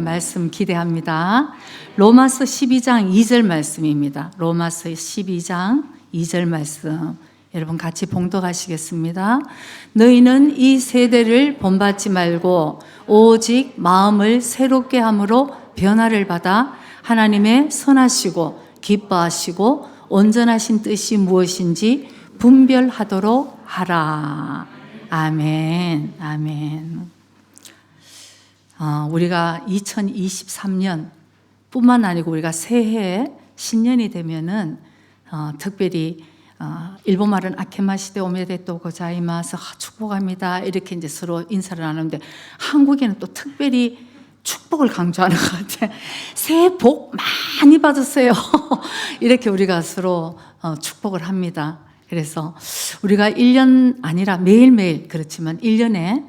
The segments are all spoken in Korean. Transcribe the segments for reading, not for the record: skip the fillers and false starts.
말씀 기대합니다. 로마서 12장 2절 말씀입니다. 로마서 12장 2절 말씀. 여러분 같이 봉독하시겠습니다. 너희는 이 세대를 본받지 말고 오직 마음을 새롭게 함으로 변화를 받아 하나님의 선하시고 기뻐하시고 온전하신 뜻이 무엇인지 분별하도록 하라. 아멘. 아멘. 우리가 2023년 뿐만 아니고 우리가 새해 신년이 되면은 특별히 일본말은 아케마시테 오메데토 고자이마스 축복합니다 이렇게 이제 서로 인사를 나누는데 한국에는 또 특별히 축복을 강조하는 것 같아요. 새해 복 많이 받으세요. 이렇게 우리가 서로 축복을 합니다. 그래서 우리가 1년 아니라 매일매일 그렇지만 1년에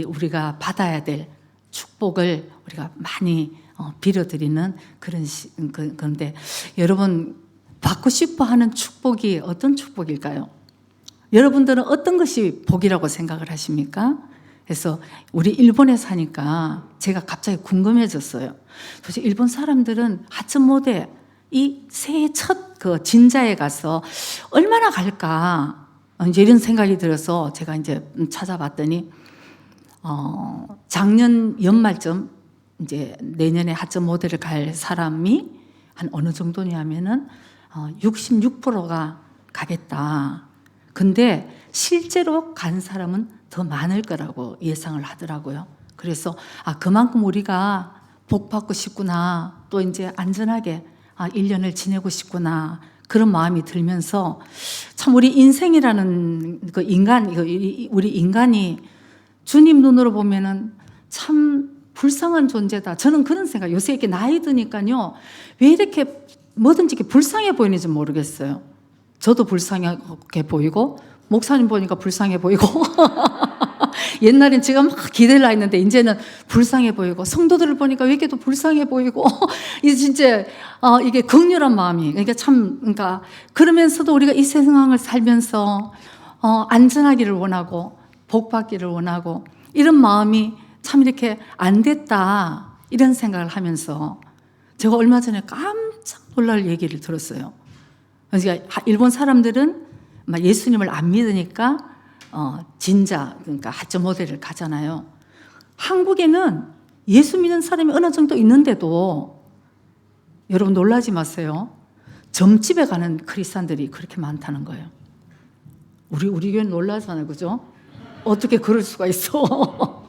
우리가 받아야 될 축복을 우리가 많이 빌어드리는 그런데 여러분 받고 싶어 하는 축복이 어떤 축복일까요? 여러분들은 어떤 것이 복이라고 생각을 하십니까? 그래서 우리 일본에 사니까 제가 갑자기 궁금해졌어요. 도대체 일본 사람들은 하츠모데 이 새해 첫 그 진자에 가서 얼마나 갈까? 이제 이런 생각이 들어서 제가 이제 찾아봤더니 작년 연말쯤 이제 내년에 하츠모데를 갈 사람이 한 어느 정도냐면은 66%가 가겠다. 근데 실제로 간 사람은 더 많을 거라고 예상을 하더라고요. 그래서 그만큼 우리가 복 받고 싶구나. 또 이제 안전하게 1년을 지내고 싶구나. 그런 마음이 들면서 참 우리 인생이라는 그 우리 인간이 주님 눈으로 보면은 참 불쌍한 존재다. 저는 그런 생각. 요새 이렇게 나이 드니까요. 왜 이렇게 뭐든지 이렇게 불쌍해 보이는지 모르겠어요. 저도 불쌍하게 보이고 목사님 보니까 불쌍해 보이고 옛날엔 제가 막 기대를 했는데 이제는 불쌍해 보이고 성도들을 보니까 왜 이렇게 또 불쌍해 보이고 이제 진짜 이게 극렬한 마음이 그러니까 그러면서도 우리가 이 세상을 살면서 안전하기를 원하고 복 받기를 원하고 이런 마음이 참 이렇게 안 됐다 이런 생각을 하면서 제가 얼마 전에 깜짝 놀랄 얘기를 들었어요. 그러니까 일본 사람들은 예수님을 안 믿으니까 진자 그러니까 하츠모데를 가잖아요. 한국에는 예수 믿는 사람이 어느 정도 있는데도 여러분 놀라지 마세요. 점집에 가는 크리스찬들이 그렇게 많다는 거예요. 우리 교회는 놀라잖아요, 그죠? 어떻게 그럴 수가 있어?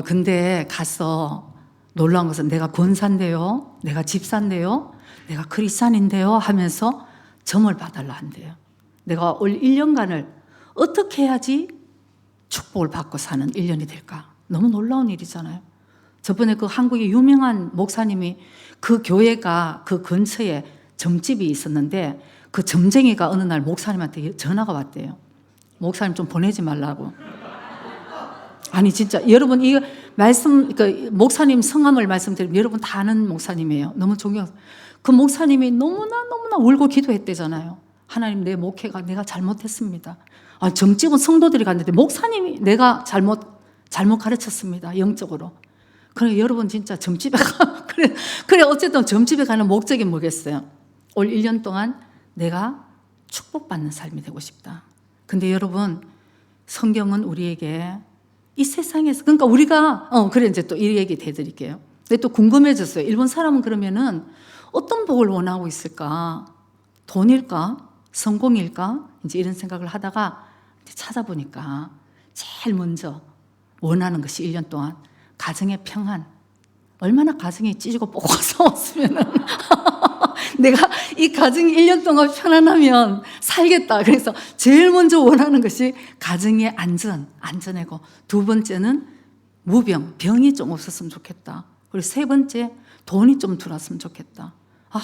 근데 가서 놀라운 것은 내가 권사인데요, 내가 집사인데요, 내가 크리스찬인데요 하면서 점을 봐달라 한대요. 내가 올 1년간을 어떻게 해야지 축복을 받고 사는 1년이 될까? 너무 놀라운 일이잖아요. 저번에 그 한국의 유명한 목사님이 그 교회가 그 근처에 점집이 있었는데 그 점쟁이가 어느 날 목사님한테 전화가 왔대요. 목사님 좀 보내지 말라고. 아니 진짜 여러분 이 말씀 그 목사님 성함을 말씀드리면 여러분 다 아는 목사님이에요. 너무 존경. 그 목사님이 너무나 울고 기도했대잖아요. 하나님 내 목회가 내가 잘못했습니다. 점집은 성도들이 갔는데 목사님이 내가 잘못 가르쳤습니다. 영적으로. 그래 여러분 진짜 점집에 가 그래 어쨌든 점집에 가는 목적이 뭐겠어요? 올 1년 동안 내가 축복받는 삶이 되고 싶다. 근데 여러분 성경은 우리에게 이 세상에서 그러니까 우리가 그래 이제 또 이 얘기 해드릴게요. 근데 또 궁금해졌어요. 일본 사람은 그러면은 어떤 복을 원하고 있을까? 돈일까? 성공일까? 이제 이런 생각을 하다가 찾아보니까 제일 먼저 원하는 것이 1년 동안 가정의 평안. 얼마나 가정이 찢고 뽀고 싸웠으면은 내가 이 가정이 1년 동안 편안하면 살겠다. 그래서 제일 먼저 원하는 것이 가정의 안전하고 두 번째는 무병, 병이 좀 없었으면 좋겠다. 그리고 세 번째 돈이 좀 들어왔으면 좋겠다.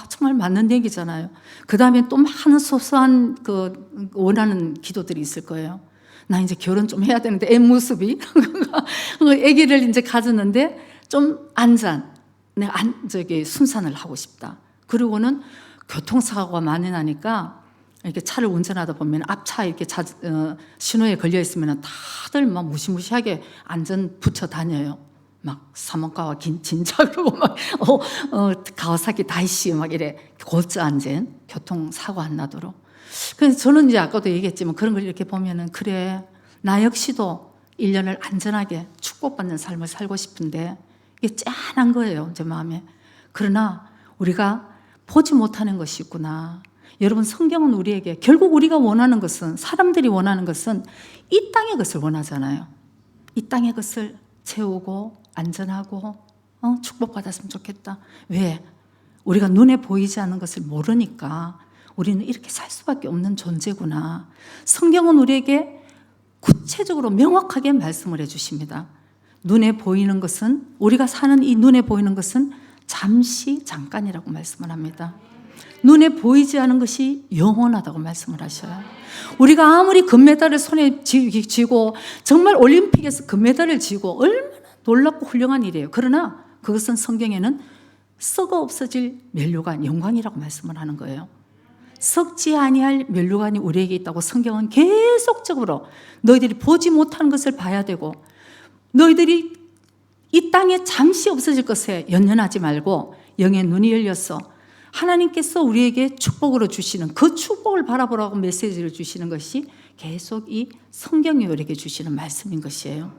정말 맞는 얘기잖아요. 그 다음에 또 많은 소소한 원하는 기도들이 있을 거예요. 나 이제 결혼 좀 해야 되는데 애 모습이 아기를 이제 가졌는데 좀 내가 순산을 하고 싶다. 그리고는 교통사고가 많이 나니까 이렇게 차를 운전하다 보면 앞차 이렇게 신호에 걸려 있으면 다들 막 무시무시하게 안전 붙여 다녀요. 막 사모가와 진짜 그러고 막 가와사키 다이시 막 이래 골자안전 교통사고 안 나도록. 그래서 저는 이제 아까도 얘기했지만 그런 걸 이렇게 보면은 그래 나 역시도 1년을 안전하게 축복받는 삶을 살고 싶은데 이게 짠한 거예요 제 마음에. 그러나 우리가 보지 못하는 것이 있구나. 여러분 성경은 우리에게 결국 우리가 원하는 것은 사람들이 원하는 것은 이 땅의 것을 원하잖아요. 이 땅의 것을 채우고 안전하고 축복받았으면 좋겠다. 왜? 우리가 눈에 보이지 않는 것을 모르니까 우리는 이렇게 살 수밖에 없는 존재구나. 성경은 우리에게 구체적으로 명확하게 말씀을 해주십니다. 눈에 보이는 것은 우리가 사는 이 눈에 보이는 것은 잠시 잠깐이라고 말씀을 합니다. 눈에 보이지 않은 것이 영원하다고 말씀을 하셔요. 우리가 아무리 금메달을 손에 쥐고 정말 올림픽에서 금메달을 쥐고 얼마나 놀랍고 훌륭한 일이에요. 그러나 그것은 성경에는 썩어 없어질 면류관 영광이라고 말씀을 하는 거예요. 썩지 아니할 면류관이 우리에게 있다고 성경은 계속적으로 너희들이 보지 못하는 것을 봐야 되고 너희들이 이 땅에 잠시 없어질 것에 연연하지 말고 영의 눈이 열려서 하나님께서 우리에게 축복으로 주시는 그 축복을 바라보라고 메시지를 주시는 것이 계속 이 성경이 우리에게 주시는 말씀인 것이에요.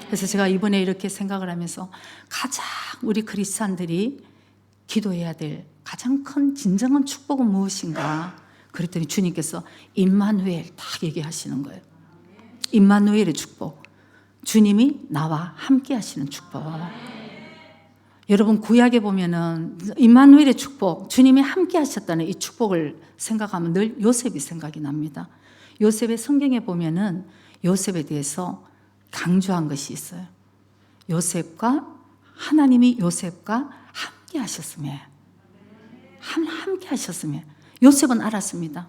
그래서 제가 이번에 이렇게 생각을 하면서 가장 우리 그리스도인들이 기도해야 될 가장 큰 진정한 축복은 무엇인가? 그랬더니 주님께서 임마누엘 딱 얘기하시는 거예요. 임마누엘의 축복. 주님이 나와 함께 하시는 축복. 여러분 구약에 보면은 임마누엘의 축복, 주님이 함께 하셨다는 이 축복을 생각하면 늘 요셉이 생각이 납니다. 요셉의 성경에 보면은 요셉에 대해서 강조한 것이 있어요. 하나님이 요셉과 함께 하셨으며 함께 하셨으며 요셉은 알았습니다.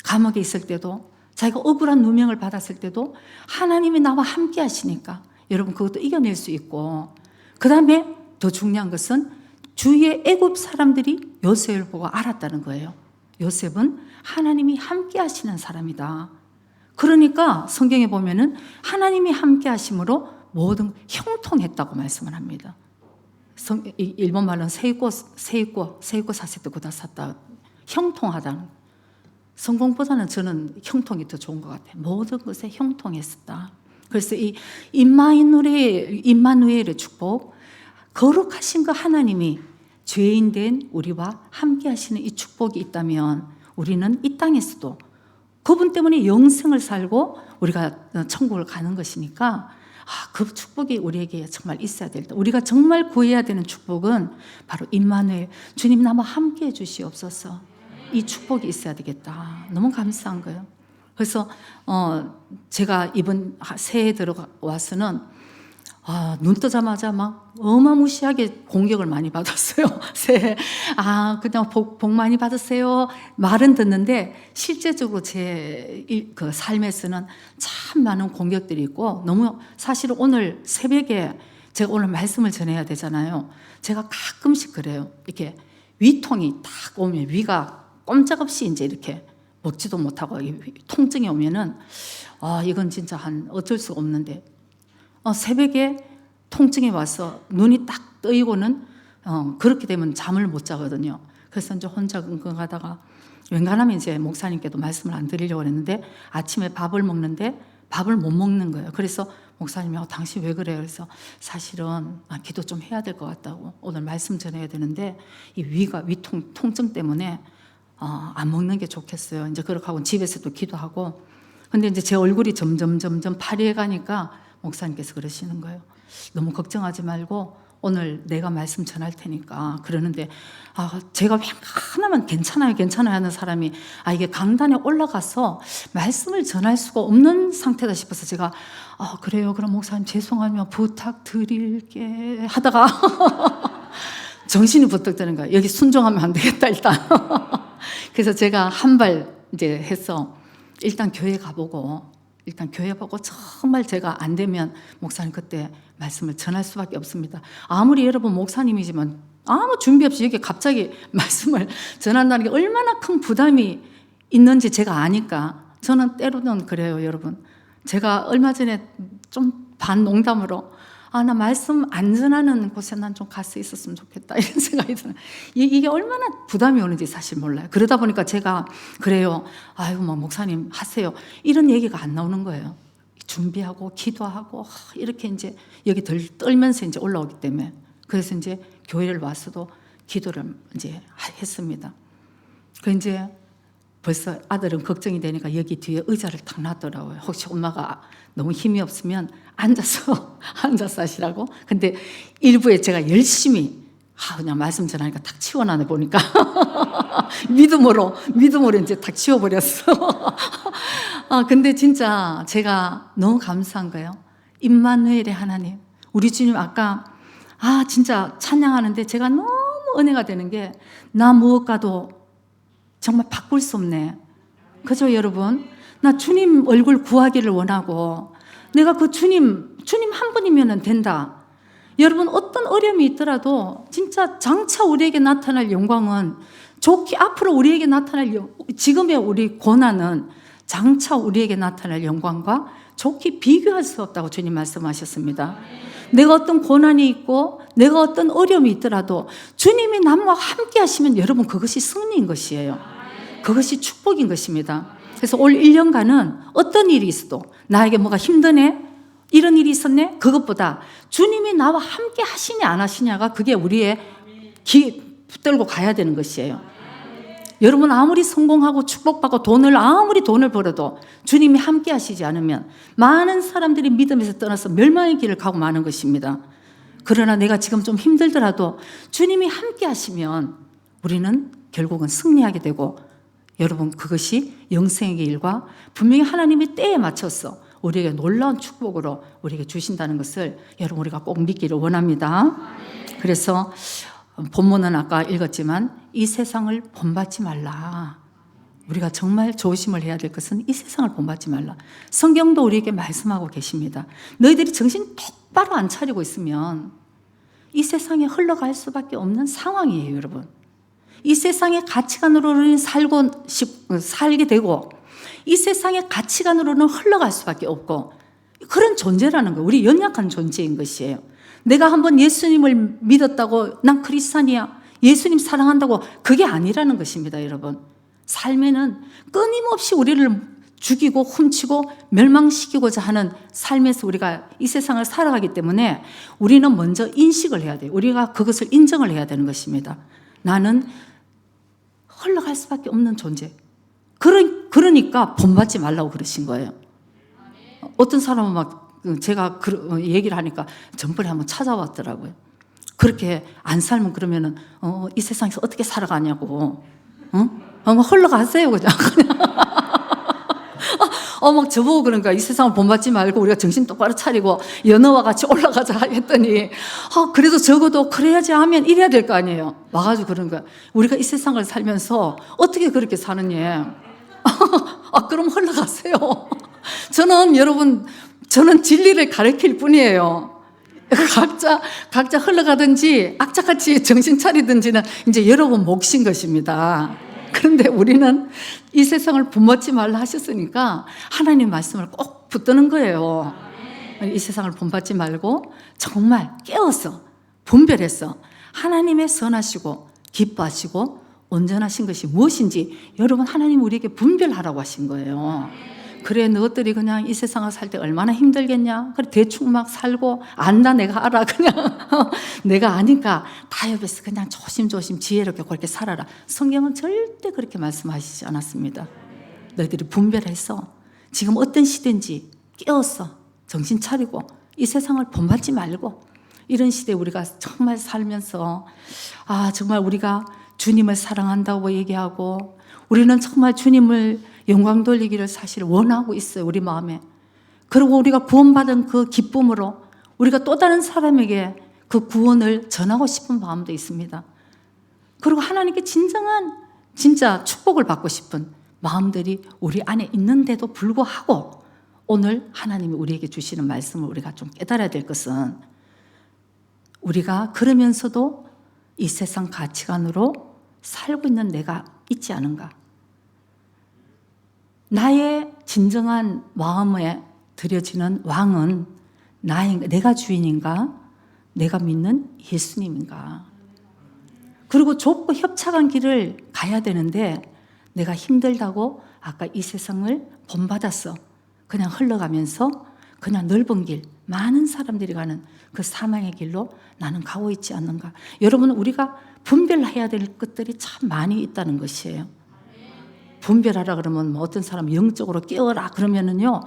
감옥에 있을 때도 자기가 억울한 누명을 받았을 때도 하나님이 나와 함께 하시니까 여러분 그것도 이겨낼 수 있고 그 다음에 더 중요한 것은 주위의 애굽 사람들이 요셉을 보고 알았다는 거예요. 요셉은 하나님이 함께 하시는 사람이다. 그러니까 성경에 보면은 하나님이 함께 하심으로 모든 형통했다고 말씀을 합니다. 일본 말로는 세이코 사세토 구다사타 형통하다. 성공보다는 저는 형통이 더 좋은 것 같아요. 모든 것에 형통했었다. 그래서 이 임마누엘의 축복, 거룩하신 그 하나님이 죄인된 우리와 함께 하시는 이 축복이 있다면 우리는 이 땅에서도 그분 때문에 영생을 살고 우리가 천국을 가는 것이니까 그 축복이 우리에게 정말 있어야 될 때 우리가 정말 구해야 되는 축복은 바로 임마누엘 주님 나와 함께 해 주시옵소서. 이 축복이 있어야 되겠다. 너무 감사한 거예요. 그래서 제가 이번 새해에 들어와서는 눈 뜨자마자 막 어마무시하게 공격을 많이 받았어요. 새해 그냥 복 많이 받으세요. 말은 듣는데 실제적으로 제 그 삶에서는 참 많은 공격들이 있고 너무 사실 오늘 새벽에 제가 오늘 말씀을 전해야 되잖아요. 제가 가끔씩 그래요. 이렇게 위통이 딱 오면 위가 꼼짝없이 이제 이렇게 먹지도 못하고 통증이 오면은 이건 진짜 어쩔 수가 없는데 새벽에 통증이 와서 눈이 딱 뜨이고는 그렇게 되면 잠을 못 자거든요. 그래서 이제 혼자 끙끙하다가 웬간하면 이제 목사님께도 말씀을 안 드리려고 했는데 아침에 밥을 먹는데 밥을 못 먹는 거예요. 그래서 목사님이 당신 왜 그래요? 그래서 사실은 기도 좀 해야 될 것 같다고 오늘 말씀 전해야 되는데 이 위통 통증 때문에 안 먹는 게 좋겠어요. 이제 그렇게 하고 집에서도 기도하고 근데 이제 제 얼굴이 점점 파리해 가니까 목사님께서 그러시는 거예요. 너무 걱정하지 말고 오늘 내가 말씀 전할 테니까 그러는데 제가 하나만 괜찮아요 하는 사람이 이게 강단에 올라가서 말씀을 전할 수가 없는 상태다 싶어서 제가 그래요 그럼 목사님 죄송하면 부탁드릴게 하다가 정신이 부탁 드는 거예요. 여기 순종하면 안 되겠다 일단. 그래서 제가 한 발 이제 해서 일단 교회 가보고 정말 제가 안 되면 목사님 그때 말씀을 전할 수밖에 없습니다. 아무리 여러분 목사님이지만 아무 준비 없이 여기 갑자기 말씀을 전한다는 게 얼마나 큰 부담이 있는지 제가 아니까 저는 때로는 그래요 여러분. 제가 얼마 전에 좀 반농담으로 나 말씀 안 전하는 곳에 난 좀 가서 있었으면 좋겠다 이런 생각이 드는. 이게 얼마나 부담이 오는지 사실 몰라요. 그러다 보니까 제가 그래요. 아유 뭐 목사님 하세요. 이런 얘기가 안 나오는 거예요. 준비하고 기도하고 이렇게 이제 여기 떨면서 이제 올라오기 때문에. 그래서 이제 교회를 와서도 기도를 이제 했습니다. 그 이제 벌써 아들은 걱정이 되니까 여기 뒤에 의자를 탁 놨더라고요. 혹시 엄마가 너무 힘이 없으면 앉아서 하시라고. 근데 일부에 제가 열심히 그냥 말씀 전하니까 탁 치워놔 보니까 믿음으로 이제 탁 치워버렸어. 근데 진짜 제가 너무 감사한 거예요. 임마누엘의 하나님, 우리 주님 아까 진짜 찬양하는데 제가 너무 은혜가 되는 게 나 무엇과도 정말 바꿀 수 없네. 그죠 여러분? 나 주님 얼굴 구하기를 원하고 내가 그 주님 한 분이면 된다. 여러분 어떤 어려움이 있더라도 진짜 장차 우리에게 나타날 영광은 앞으로 우리에게 나타날 지금의 우리 고난은 장차 우리에게 나타날 영광과 좋게 비교할 수 없다고 주님 말씀하셨습니다. 내가 어떤 고난이 있고 내가 어떤 어려움이 있더라도 주님이 나와 함께 하시면 여러분 그것이 승리인 것이에요. 그것이 축복인 것입니다. 그래서 올 1년간은 어떤 일이 있어도 나에게 뭐가 힘드네? 이런 일이 있었네? 그것보다 주님이 나와 함께 하시냐 안 하시냐가 그게 우리의 붙들고 가야 되는 것이에요. 여러분 아무리 성공하고 축복받고 아무리 돈을 벌어도 주님이 함께 하시지 않으면 많은 사람들이 믿음에서 떠나서 멸망의 길을 가고 마는 것입니다. 그러나 내가 지금 좀 힘들더라도 주님이 함께 하시면 우리는 결국은 승리하게 되고 여러분 그것이 영생의 길과 분명히 하나님이 때에 맞춰서 우리에게 놀라운 축복으로 우리에게 주신다는 것을 여러분 우리가 꼭 믿기를 원합니다. 그래서 본문은 아까 읽었지만 이 세상을 본받지 말라. 우리가 정말 조심을 해야 될 것은 이 세상을 본받지 말라. 성경도 우리에게 말씀하고 계십니다. 너희들이 정신 똑바로 안 차리고 있으면 이 세상에 흘러갈 수밖에 없는 상황이에요, 여러분. 이 세상의 가치관으로는 살게 되고 이 세상의 가치관으로는 흘러갈 수밖에 없고 그런 존재라는 거예요. 우리 연약한 존재인 것이에요. 내가 한번 예수님을 믿었다고 난 크리스찬이야, 예수님 사랑한다고 그게 아니라는 것입니다, 여러분. 삶에는 끊임없이 우리를 죽이고 훔치고 멸망시키고자 하는 삶에서 우리가 이 세상을 살아가기 때문에 우리는 먼저 인식을 해야 돼요. 우리가 그것을 인정을 해야 되는 것입니다. 나는 흘러갈 수밖에 없는 존재. 그러니까 본받지 말라고 그러신 거예요. 어떤 사람은 막 제가 얘기를 하니까 전번에 한번 찾아왔더라고요. 그렇게 안 살면 그러면은 이 세상에서 어떻게 살아가냐고. 흘러가세요 그냥. 막 저보고 그런가 이 세상을 본받지 말고 우리가 정신 똑바로 차리고 연어와 같이 올라가자 했더니 그래도 적어도 그래야지 하면 이래야 될 거 아니에요. 와가지고 그런 거야. 우리가 이 세상을 살면서 어떻게 그렇게 사느냐. 그럼 흘러가세요. 저는 진리를 가르칠 뿐이에요. 각자 흘러가든지 악착같이 정신 차리든지는 이제 여러분 몫인 것입니다. 그런데 우리는 이 세상을 본받지 말라 하셨으니까 하나님 말씀을 꼭 붙드는 거예요. 이 세상을 본받지 말고 정말 깨어서 분별해서 하나님의 선하시고 기뻐하시고 온전하신 것이 무엇인지 여러분 하나님 우리에게 분별하라고 하신 거예요. 그래 너희들이 그냥 이 세상을 살 때 얼마나 힘들겠냐. 그래 대충 막 살고 안다 내가 알아. 그냥 내가 아니까 타협해서 그냥 조심조심 지혜롭게 그렇게 살아라. 성경은 절대 그렇게 말씀하시지 않았습니다. 너희들이 분별해서 지금 어떤 시대인지 깨어서 정신 차리고 이 세상을 본받지 말고 이런 시대에 우리가 정말 살면서 정말 우리가 주님을 사랑한다고 얘기하고 우리는 정말 주님을 영광 돌리기를 사실 원하고 있어요. 우리 마음에. 그리고 우리가 구원받은 그 기쁨으로 우리가 또 다른 사람에게 그 구원을 전하고 싶은 마음도 있습니다. 그리고 하나님께 진짜 축복을 받고 싶은 마음들이 우리 안에 있는데도 불구하고 오늘 하나님이 우리에게 주시는 말씀을 우리가 좀 깨달아야 될 것은 우리가 그러면서도 이 세상 가치관으로 살고 있는 내가 있지 않은가. 나의 진정한 마음에 들여지는 왕은 나인가, 내가 주인인가? 내가 믿는 예수님인가? 그리고 좁고 협착한 길을 가야 되는데 내가 힘들다고 아까 이 세상을 본받았어. 그냥 흘러가면서 그냥 넓은 길, 많은 사람들이 가는 그 사망의 길로 나는 가고 있지 않는가? 여러분, 우리가 분별해야 될 것들이 참 많이 있다는 것이에요. 분별하라 그러면 뭐 어떤 사람 영적으로 깨어라 그러면은요,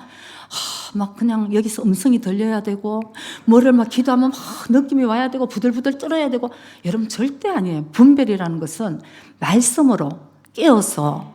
막 그냥 여기서 음성이 들려야 되고 뭐를 막 기도하면 막 느낌이 와야 되고 부들부들 떨어야 되고. 여러분, 절대 아니에요. 분별이라는 것은 말씀으로 깨어서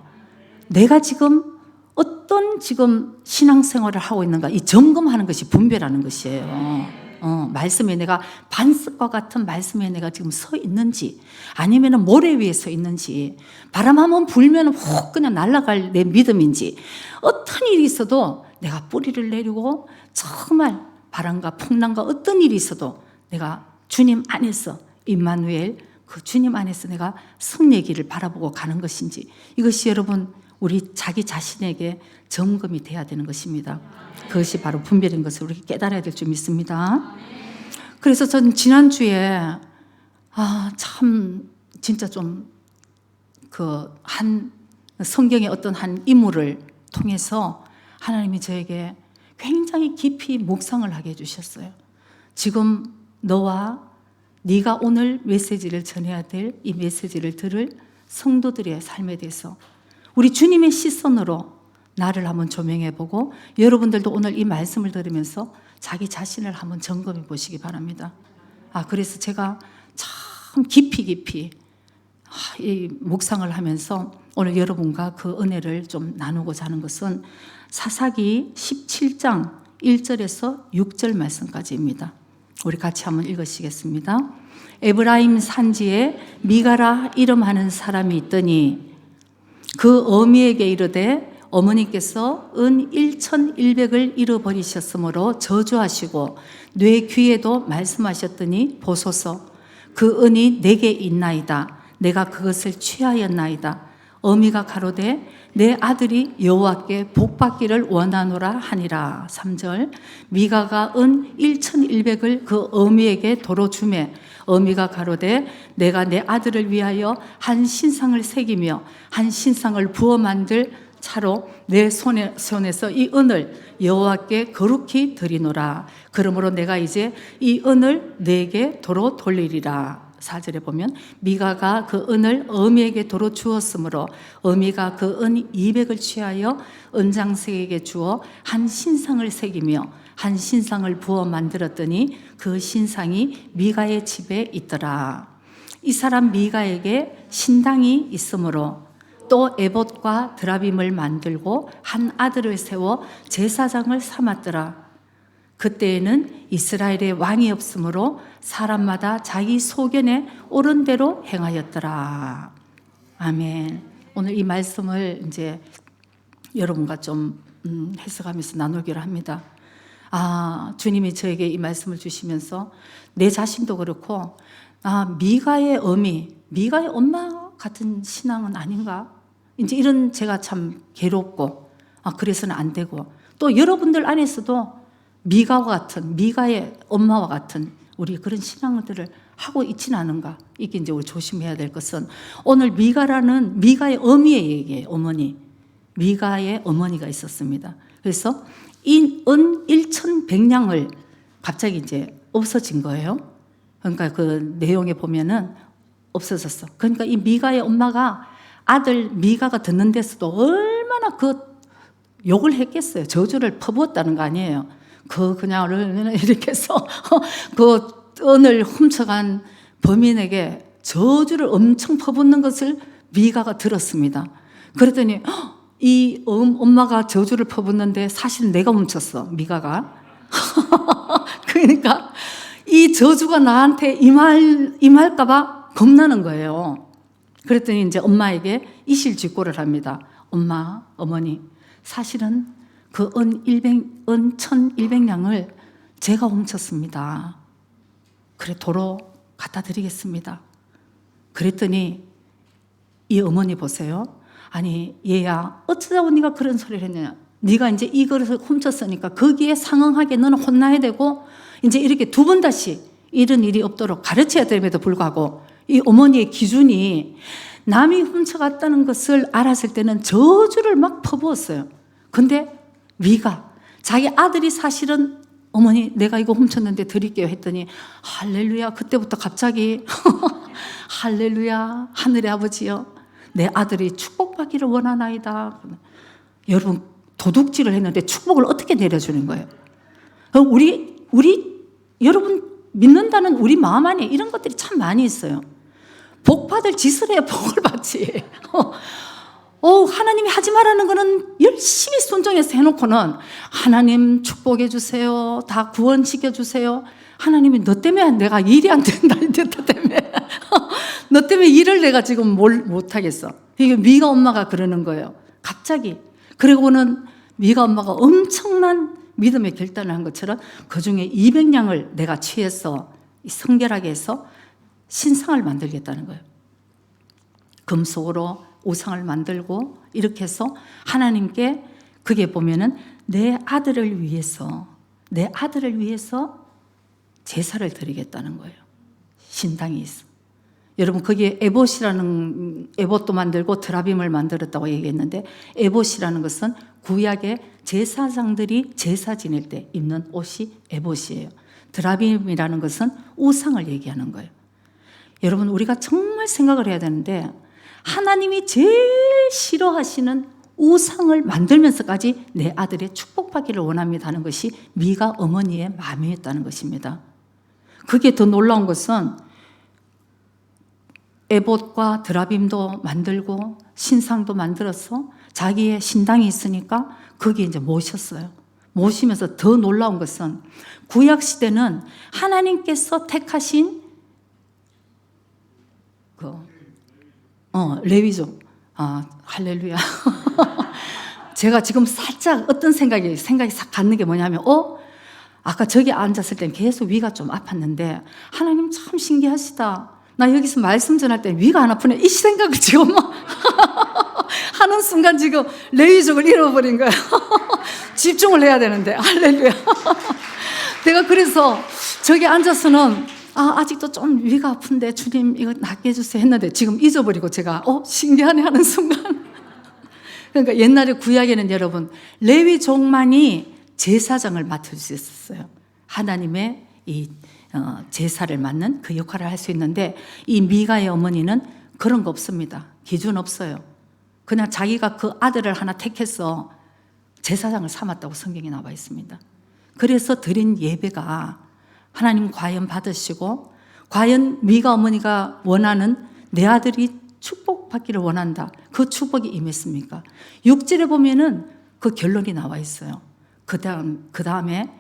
내가 지금 어떤 지금 신앙생활을 하고 있는가, 이 점검하는 것이 분별하는 것이에요. 말씀에 내가 반석과 같은 말씀에 내가 지금 서 있는지, 아니면 모래 위에 서 있는지, 바람 한번 불면 훅 그냥 날아갈 내 믿음인지, 어떤 일이 있어도 내가 뿌리를 내리고 정말 바람과 풍랑과 어떤 일이 있어도 내가 주님 안에서, 임마누엘, 그 주님 안에서 내가 승리의 길을 바라보고 가는 것인지, 이것이 여러분 우리 자기 자신에게 점검이 돼야 되는 것입니다. 그것이 바로 분별인 것을 우리 깨달아야 될 줄 믿습니다. 그래서 전 지난주에 참 진짜 좀 한 성경의 어떤 한 인물을 통해서 하나님이 저에게 굉장히 깊이 묵상을 하게 해주셨어요. 지금 너와 네가 오늘 메시지를 전해야 될 이 메시지를 들을 성도들의 삶에 대해서 우리 주님의 시선으로 나를 한번 조명해보고, 여러분들도 오늘 이 말씀을 들으면서 자기 자신을 한번 점검해 보시기 바랍니다. 그래서 제가 참 깊이 이 묵상을 하면서 오늘 여러분과 그 은혜를 좀 나누고자 하는 것은 사사기 17장 1절에서 6절 말씀까지입니다. 우리 같이 한번 읽으시겠습니다. 에브라임 산지에 미가라 이름하는 사람이 있더니 그 어미에게 이르되 어머니께서 은 1,100을 잃어버리셨으므로 저주하시고 내 귀에도 말씀하셨더니 보소서 그 은이 내게 있나이다. 내가 그것을 취하였나이다. 어미가 가로되 내 아들이 여호와께 복받기를 원하노라 하니라. 3절 미가가 은 1,100을 그 어미에게 도로 주매 어미가 가로되 내가 내 아들을 위하여 한 신상을 새기며 한 신상을 부어 만들 차로 내 손에서 이 은을 여호와께 거룩히 드리노라. 그러므로 내가 이제 이 은을 내게 도로 돌리리라. 4절에 보면 미가가 그 은을 어미에게 도로 주었으므로 어미가 그 은 200을 취하여 은장색에게 주어 한 신상을 새기며 한 신상을 부어 만들었더니 그 신상이 미가의 집에 있더라. 이 사람 미가에게 신당이 있으므로 또 에봇과 드라빔을 만들고 한 아들을 세워 제사장을 삼았더라. 그때에는 이스라엘의 왕이 없으므로 사람마다 자기 소견에 옳은 대로 행하였더라. 아멘. 오늘 이 말씀을 이제 여러분과 좀 해석하면서 나누기로 합니다. 주님이 저에게 이 말씀을 주시면서 내 자신도 그렇고 미가의 어미, 미가의 엄마 같은 신앙은 아닌가? 이제 이런 제가 참 괴롭고 그래서는 안 되고, 또 여러분들 안에서도 미가와 같은, 미가의 엄마와 같은 우리 그런 신앙들을 하고 있지는 않은가? 이게 이제 우리 조심해야 될 것은, 오늘 미가라는 미가의 어미의 얘기예요. 어머니, 미가의 어머니가 있었습니다. 그래서 이 은 1,100냥을 갑자기 이제 없어진 거예요. 그러니까 그 내용에 보면은 없어졌어. 그러니까 이 미가의 엄마가 아들 미가가 듣는 데서도 얼마나 그 욕을 했겠어요. 저주를 퍼부었다는 거 아니에요. 그냥 이렇게 해서 그 은을 훔쳐간 범인에게 저주를 엄청 퍼붓는 것을 미가가 들었습니다. 그랬더니 이 엄마가 저주를 퍼붓는데 사실 내가 훔쳤어, 미가가. 그러니까 이 저주가 나한테 임할까봐 겁나는 거예요. 그랬더니 이제 엄마에게 이실직고를 합니다. 엄마, 어머니, 사실은 그 은 1,100냥을 제가 훔쳤습니다. 그래, 도로 갖다 드리겠습니다. 그랬더니 이 어머니 보세요. 아니 얘야, 어쩌자고 네가 그런 소리를 했냐. 네가 이제 이 그릇을 훔쳤으니까 거기에 상응하게 너는 혼나야 되고 이제 이렇게 두 번 다시 이런 일이 없도록 가르쳐야 됨에도 불구하고 이 어머니의 기준이 남이 훔쳐갔다는 것을 알았을 때는 저주를 막 퍼부었어요. 근데 미가 자기 아들이 사실은 어머니 내가 이거 훔쳤는데 드릴게요 했더니 할렐루야. 그때부터 갑자기 할렐루야 하늘의 아버지여 내 아들이 축복받기를 원하나이다. 여러분 도둑질을 했는데 축복을 어떻게 내려주는 거예요? 우리 여러분 믿는다는 우리 마음 안에 이런 것들이 참 많이 있어요. 복 받을 짓을 해야 복을 받지. 하나님이 하지 말라는 거는 열심히 순종해서 해놓고는 하나님 축복해 주세요. 다 구원시켜 주세요. 하나님이 너 때문에 내가 일이 안 된다. 너 때문에. 너 때문에 일을 내가 지금 못하겠어. 이게 미가 엄마가 그러는 거예요. 갑자기. 그리고는 미가 엄마가 엄청난 믿음의 결단을 한 것처럼 그중에 200냥을 내가 취해서 성결하게 해서 신상을 만들겠다는 거예요. 금속으로 우상을 만들고 이렇게 해서 하나님께 그게 보면은 내 아들을 위해서 제사를 드리겠다는 거예요. 신당이 있어. 여러분 거기에 에봇도 만들고 드라빔을 만들었다고 얘기했는데 에봇이라는 것은 구약의 제사장들이 제사 지낼 때 입는 옷이 에봇이에요. 드라빔이라는 것은 우상을 얘기하는 거예요. 여러분 우리가 정말 생각을 해야 되는데 하나님이 제일 싫어하시는 우상을 만들면서까지 내 아들의 축복받기를 원합니다 하는 것이 미가 어머니의 마음이었다는 것입니다. 그게 더 놀라운 것은 에봇과 드라빔도 만들고 신상도 만들어서 자기의 신당이 있으니까 거기에 이제 모셨어요. 모시면서 더 놀라운 것은 구약 시대는 하나님께서 택하신 레위족. 할렐루야. 제가 지금 살짝 어떤 생각이 싹 갖는 게 뭐냐면 아까 저기 앉았을 땐 계속 위가 좀 아팠는데 하나님 참 신기하시다. 나 여기서 말씀 전할 때 위가 안 아프네. 이 생각을 지금 하는 순간 지금 레위족을 잃어버린 거야. 집중을 해야 되는데. 할렐루야. 내가 그래서 저기 앉아서는 아직도 좀 위가 아픈데 주님 이거 낫게 해주세요 했는데 지금 잊어버리고 제가 신기하네 하는 순간. 그러니까 옛날에 구약에는 여러분 레위족만이 제사장을 맡을 수 있었어요. 하나님의 이 제사를 맡는 그 역할을 할 수 있는데 이 미가의 어머니는 그런 거 없습니다. 기준 없어요. 그냥 자기가 그 아들을 하나 택해서 제사장을 삼았다고 성경에 나와 있습니다. 그래서 드린 예배가 하나님 과연 받으시고 과연 미가 어머니가 원하는 내 아들이 축복받기를 원한다. 그 축복이 임했습니까? 6절에 보면은 그 결론이 나와 있어요. 그 다음에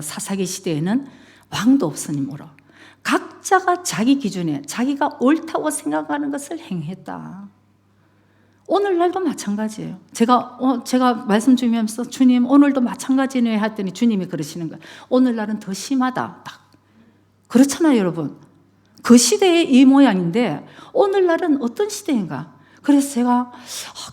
사사기 시대에는 왕도 없으니 뭐라. 각자가 자기 기준에 자기가 옳다고 생각하는 것을 행했다. 오늘날도 마찬가지예요. 제가 말씀 주면서 주님 오늘도 마찬가지네요 했더니 주님이 그러시는 거예요. 오늘날은 더 심하다. 딱. 그렇잖아요, 여러분. 그 시대의 이 모양인데 오늘날은 어떤 시대인가? 그래서 제가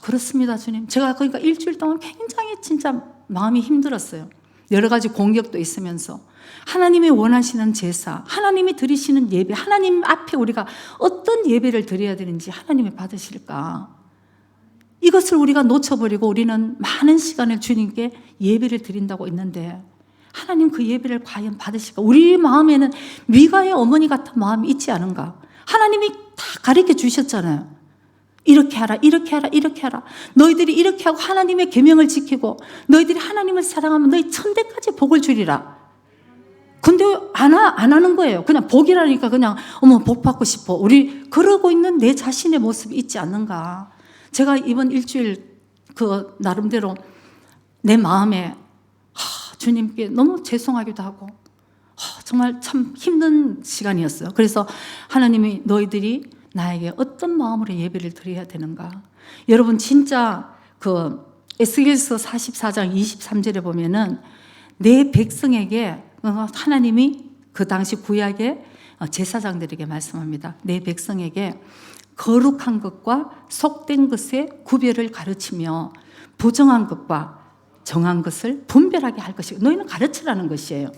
그렇습니다, 주님. 제가 그러니까 일주일 동안 굉장히 진짜 마음이 힘들었어요. 여러 가지 공격도 있으면서 하나님이 원하시는 제사, 하나님이 드리시는 예배, 하나님 앞에 우리가 어떤 예배를 드려야 되는지 하나님이 받으실까? 이것을 우리가 놓쳐버리고 우리는 많은 시간을 주님께 예배를 드린다고 있는데 하나님 그 예배를 과연 받으실까? 우리 마음에는 미가의 어머니 같은 마음이 있지 않은가? 하나님이 다 가르쳐 주셨잖아요. 이렇게 하라, 이렇게 하라, 이렇게 하라. 너희들이 이렇게 하고 하나님의 계명을 지키고 너희들이 하나님을 사랑하면 너희 천대까지 복을 주리라. 근데 안 하는 거예요. 그냥 복이라니까 그냥 복 받고 싶어. 우리 그러고 있는 내 자신의 모습이 있지 않는가? 제가 이번 일주일 나름대로 내 마음에 주님께 너무 죄송하기도 하고 정말 참 힘든 시간이었어요. 그래서 하나님이 너희들이 나에게 어떤 마음으로 예배를 드려야 되는가? 여러분 진짜 에스겔서 44장 23절에 보면은 내 백성에게 하나님이 그 당시 구약의 제사장들에게 말씀합니다. 내 백성에게 거룩한 것과 속된 것의 구별을 가르치며 부정한 것과 정한 것을 분별하게 할 것이고 너희는 가르치라는 것이에요.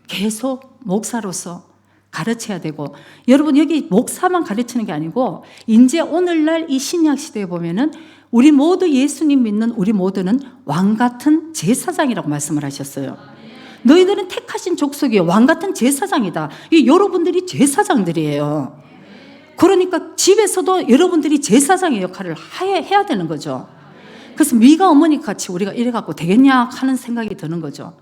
계속 목사로서 가르쳐야 되고 여러분 여기 목사만 가르치는 게 아니고 이제 오늘날 이 신약 시대에 보면은 우리 모두 예수님 믿는 우리 모두는 왕 같은 제사장이라고 말씀을 하셨어요. 너희들은 택하신 족속이요 왕 같은 제사장이다. 이 여러분들이 제사장들이에요. 그러니까 집에서도 여러분들이 제사장의 역할을 해야 되는 거죠. 그래서 미가 어머니 같이 우리가 이래갖고 되겠냐 하는 생각이 드는 거죠.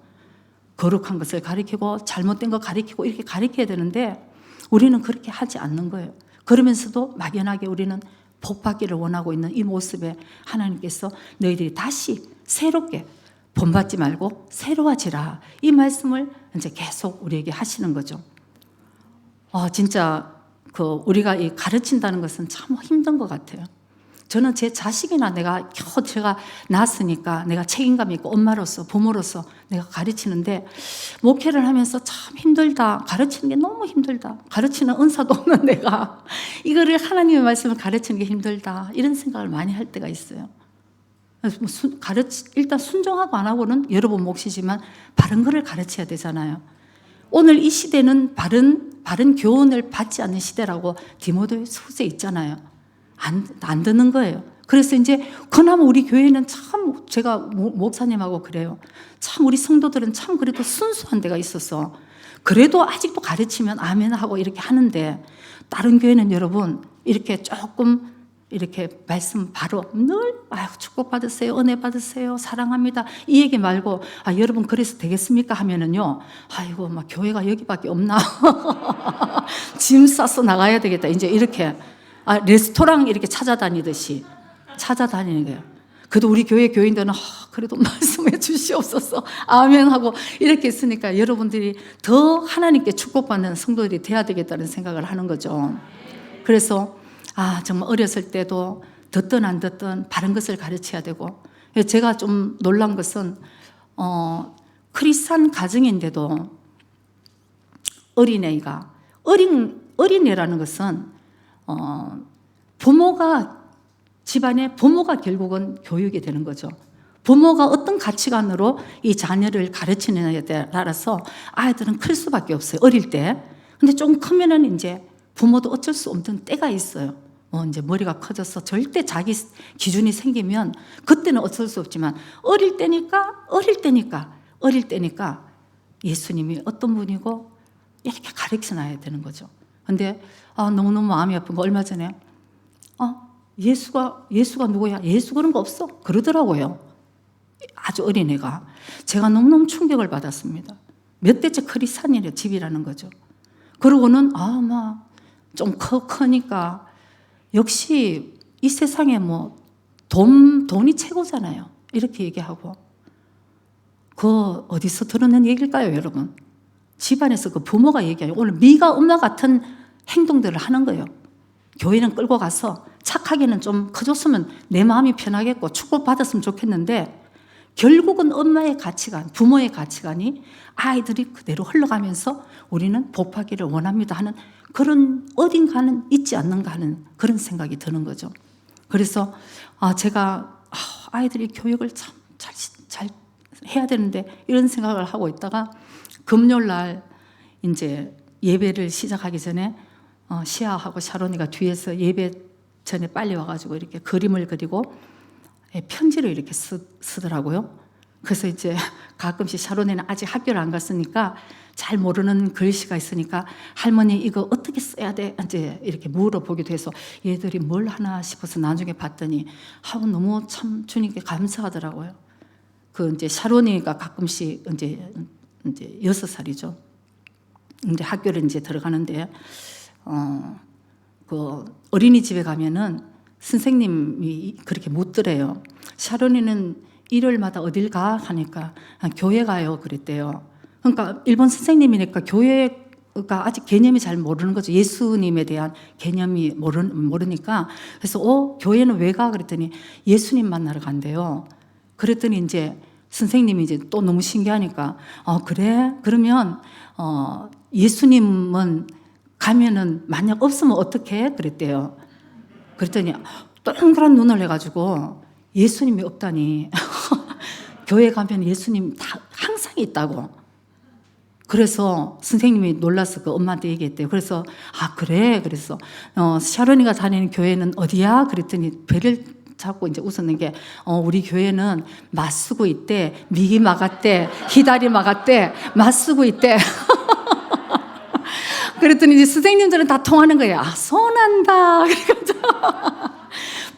거룩한 것을 가리키고 잘못된 거 가리키고 이렇게 가리켜야 되는데 우리는 그렇게 하지 않는 거예요. 그러면서도 막연하게 우리는 복받기를 원하고 있는 이 모습에 하나님께서 너희들이 다시 새롭게 본받지 말고 새로워지라 이 말씀을 이제 계속 우리에게 하시는 거죠. 진짜 우리가 이 가르친다는 것은 참 힘든 것 같아요. 저는 제 자식이나 제가 낳았으니까 내가 책임감 있고 엄마로서 부모로서 내가 가르치는데 목회를 하면서 참 힘들다. 가르치는 게 너무 힘들다. 가르치는 은사도 없는 내가 이거를 하나님의 말씀을 가르치는 게 힘들다. 이런 생각을 많이 할 때가 있어요. 일단 순종하고 안 하고는 여러분 몫이지만 바른 거를 가르쳐야 되잖아요. 오늘 이 시대는 바른 교훈을 받지 않는 시대라고 디모데후서에 있잖아요. 안 듣는 거예요. 그래서 이제 그나마 우리 교회는 참 제가 목사님하고 그래요. 참 우리 성도들은 참 그래도 순수한 데가 있어서 그래도 아직도 가르치면 아멘 하고 이렇게 하는데 다른 교회는 여러분 이렇게 조금 이렇게 말씀 바로 늘 축복받으세요. 은혜 받으세요. 사랑합니다. 이 얘기 말고 여러분 그래서 되겠습니까 하면은요. 아이고 막 교회가 여기밖에 없나. 짐 싸서 나가야 되겠다. 이제 이렇게 레스토랑 이렇게 찾아다니듯이 찾아다니는 거예요. 그래도 우리 교회 교인들은 그래도 말씀해 주시옵소서 아멘 하고 이렇게 했으니까 여러분들이 더 하나님께 축복받는 성도들이 돼야 되겠다는 생각을 하는 거죠. 그래서 정말 어렸을 때도 듣든 안 듣든 바른 것을 가르쳐야 되고 제가 좀 놀란 것은 크리스찬 가정인데도 어린애라는 것은 집안의 부모가 결국은 교육이 되는 거죠. 부모가 어떤 가치관으로 이 자녀를 가르치느냐에 따라서 아이들은 클 수밖에 없어요. 어릴 때. 근데 좀 크면은 이제 부모도 어쩔 수 없는 때가 있어요. 이제 머리가 커져서 절대 자기 기준이 생기면 그때는 어쩔 수 없지만 어릴 때니까 예수님이 어떤 분이고 이렇게 가르쳐놔야 되는 거죠. 근데 너무너무 마음이 아픈 거 얼마 전에 예수가 누구야? 예수 그런 거 없어? 그러더라고요. 아주 어린 애가. 제가 너무너무 충격을 받았습니다. 몇 대째 크리스찬이래 집이라는 거죠. 그러고는 좀 크니까 역시 이 세상에 돈이 최고잖아요. 이렇게 얘기하고. 어디서 들었는 얘기일까요, 여러분? 집안에서 그 부모가 얘기해요. 오늘 미가 엄마 같은 행동들을 하는 거예요. 교회는 끌고 가서 착하게는 좀 커졌으면 내 마음이 편하겠고 축복받았으면 좋겠는데 결국은 엄마의 가치관, 부모의 가치관이 아이들이 그대로 흘러가면서 우리는 복받기를 원합니다 하는 그런 어딘가는 있지 않는가 하는 그런 생각이 드는 거죠. 그래서 제가 아이들이 교육을 참 잘 해야 되는데 이런 생각을 하고 있다가 금요일 날 이제 예배를 시작하기 전에 시아하고 샤론이가 뒤에서 예배 전에 빨리 와가지고 이렇게 그림을 그리고 편지를 이렇게 쓰더라고요. 그래서 이제 가끔씩 샤론이는 아직 학교를 안 갔으니까 잘 모르는 글씨가 있으니까 할머니 이거 어떻게 써야 돼? 이제 이렇게 물어보기도 해서 얘들이 뭘 하나 싶어서 나중에 봤더니 너무 참 주님께 감사하더라고요. 이제 샤론이가 가끔씩 이제 6살이죠. 이제 학교를 이제 들어가는데 어린이집에 가면은 선생님이 그렇게 묻더래요. 샤론이는 일요일마다 어딜 가? 하니까 교회 가요 그랬대요. 그러니까 일본 선생님이니까 교회가 아직 개념이 잘 모르는 거죠. 예수님에 대한 개념이 모르니까 그래서 교회는 왜 가? 그랬더니 예수님 만나러 간대요. 그랬더니 이제 선생님이 이제 또 너무 신기하니까 그래? 그러면 예수님은 가면은 만약 없으면 어떡해? 그랬대요. 그랬더니 동그란 눈을 해가지고 예수님이 없다니 교회 가면 예수님 다 항상 있다고. 그래서 선생님이 놀라서 그 엄마한테 얘기했대요. 그래서 그래. 그래서 샤론이가 다니는 교회는 어디야? 그랬더니 배를 잡고 이제 웃었는 게 우리 교회는 맞쓰고 있대. 미기 막았대. 히다리 막았대. 맞쓰고 있대. 그랬더니 이제 선생님들은 다 통하는 거예요. 선한다. 그래가지고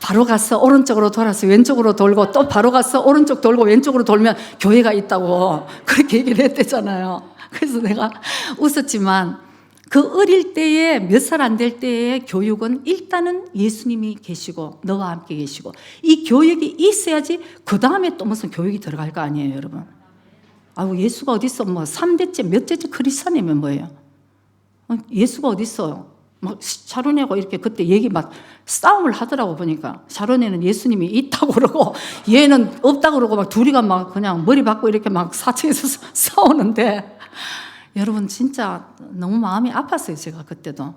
바로 가서 오른쪽으로 돌아서 왼쪽으로 돌고 또 바로 가서 오른쪽 돌고 왼쪽으로 돌면 교회가 있다고 그렇게 얘기를 했대잖아요. 그래서 내가 웃었지만 그 어릴 때에 몇 살 안 될 때의 교육은 일단은 예수님이 계시고 너와 함께 계시고 이 교육이 있어야지 그 다음에 또 무슨 교육이 들어갈 거 아니에요, 여러분. 예수가 어디 있어? 뭐 3대째 몇째째 크리스찬이면 뭐예요? 예수가 어디 있어요? 막 샤론이하고 이렇게 그때 얘기 막 싸움을 하더라고. 보니까 샤론이는 예수님이 있다고 그러고 얘는 없다고 그러고 막 둘이가 막 그냥 머리 박고 이렇게 막 사층에서 싸우는데 여러분 진짜 너무 마음이 아팠어요. 제가 그때도.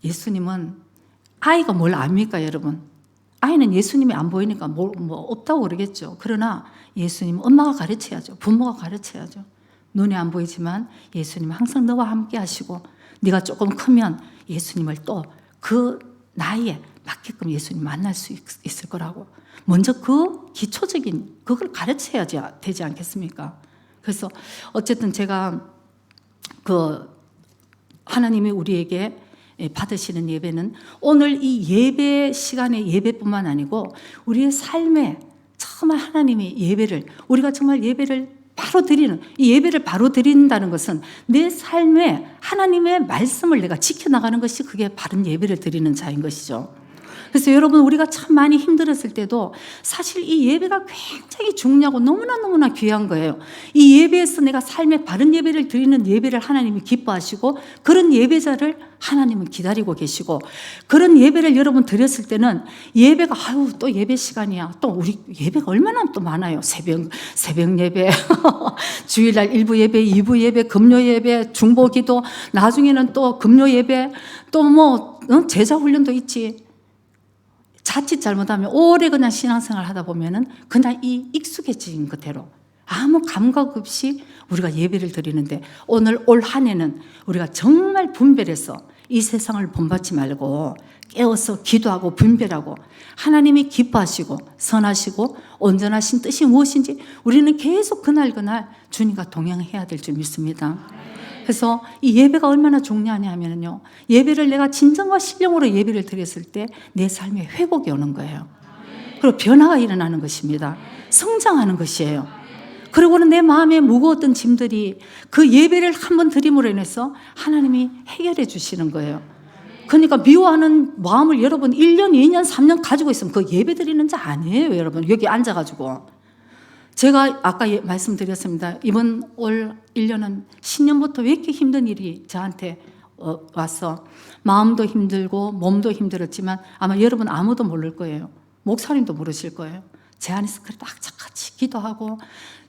예수님은 아이가 뭘 압니까, 여러분? 아이는 예수님이 안 보이니까 뭐 없다고 그러겠죠. 그러나 예수님은 엄마가 가르쳐야죠. 부모가 가르쳐야죠. 눈에 안 보이지만 예수님은 항상 너와 함께 하시고 네가 조금 크면 예수님을 또 그 나이에 맞게끔 예수님 만날 수 있을 거라고. 먼저 그 기초적인 그걸 가르쳐야 되지 않겠습니까? 그래서 어쨌든 제가 하나님이 우리에게 받으시는 예배는 오늘 이 예배 시간의 예배뿐만 아니고 우리의 삶에 정말 하나님의 예배를 우리가 정말 예배를 바로 드리는 이 예배를 바로 드린다는 것은 내 삶에 하나님의 말씀을 내가 지켜나가는 것이 그게 바른 예배를 드리는 자인 것이죠. 그래서 여러분 우리가 참 많이 힘들었을 때도 사실 이 예배가 굉장히 중요하고 너무나 귀한 거예요. 이 예배에서 내가 삶의 바른 예배를 드리는 예배를 하나님이 기뻐하시고 그런 예배자를 하나님은 기다리고 계시고 그런 예배를 여러분 드렸을 때는 예배가 또 예배 시간이야. 또 우리 예배가 얼마나 또 많아요. 새벽 예배, 주일날 1부 예배, 2부 예배, 금요 예배, 중보 기도, 나중에는 또 금요 예배, 또 제자 훈련도 있지. 자칫 잘못하면 오래 그냥 신앙생활 하다 보면은 그냥 이 익숙해진 그대로 아무 감각 없이 우리가 예배를 드리는데 오늘 올 한 해는 우리가 정말 분별해서 이 세상을 본받지 말고 깨어서 기도하고 분별하고 하나님이 기뻐하시고 선하시고 온전하신 뜻이 무엇인지 우리는 계속 그날 주님과 동행해야 될 줄 믿습니다. 그래서 이 예배가 얼마나 중요하냐 하면요. 예배를 내가 진정과 신령으로 예배를 드렸을 때 내 삶에 회복이 오는 거예요. 그리고 변화가 일어나는 것입니다. 성장하는 것이에요. 그리고는 내 마음에 무거웠던 짐들이 그 예배를 한번 드림으로 인해서 하나님이 해결해 주시는 거예요. 그러니까 미워하는 마음을 여러분 1년, 2년, 3년 가지고 있으면 그 예배 드리는 자 아니에요, 여러분. 여기 앉아가지고. 제가 아까 말씀드렸습니다. 이번 올 1년은 신년부터 왜 이렇게 힘든 일이 저한테 와서 마음도 힘들고 몸도 힘들었지만 아마 여러분 아무도 모를 거예요. 목사님도 모르실 거예요. 제 안에서 그래도 악착같이 기도하고